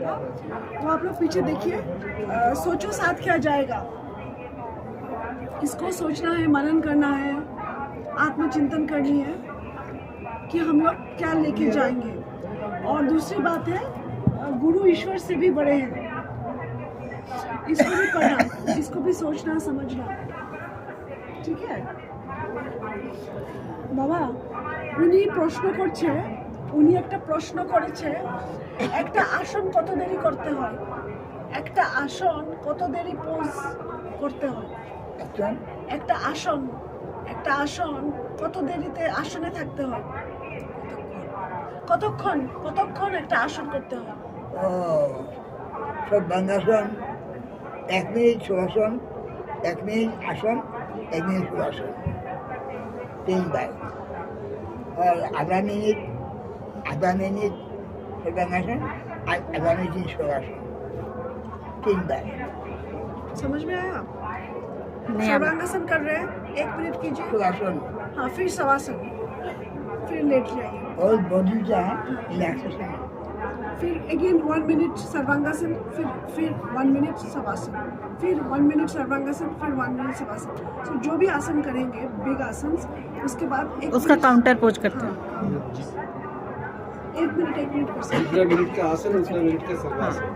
होगा, वो आप लोग पीछे देखिए। सोचो साथ क्या जाएगा, इसको सोचना है, मनन करना है, आत्मचिंतन करनी है कि हम लोग क्या लेके जाएंगे। और दूसरी बात है, गुरु ईश्वर से भी बड़े हैं, इसको भी करना, इसको भी सोचना समझना, ঠিক আছে বাবা। উনি প্রশ্ন করছে, উনি একটা প্রশ্ন করেছে, একটা আসন কত দেরি করতে হয়, একটা আসন কত দেরি পোজ করতে হয়, একটা আসন কত দেরিতে আসনে থাকতে হয়, কতক্ষণ কতক্ষণ একটা আসন করতে হয়। সর্বাঙ্গাসন 1 মিনিট শোয়াসন, 1 মিনিট আসন, 1 মিনিট শোয়াসন, 3 বার। और आधा मिनट सर्वांगासन, आधा मिनट शोवासन, 3 बार। समझ में आया? नहीं, सर्वांगासन कर रहे हैं, 1 मिनट कीजिए, शोवासन हाँ, फिर शवासन, फिर लेट जाइए, और बॉडी का रिलैक्सेशन। फिर अगेन 1 मिनट सर्वांगासन, फिर 1 मिनट शवासन, फिर 1 मिनट सर्वांगासन, फिर 1 मिनट शवासन। तो जो भी आसन करेंगे बिग आसन, उसके बाद उसका काउंटर पोज करते हैं। 1 मिनट कर सकते हैं। जितना मिनट का आसन उतना मिनट का सर्वासन।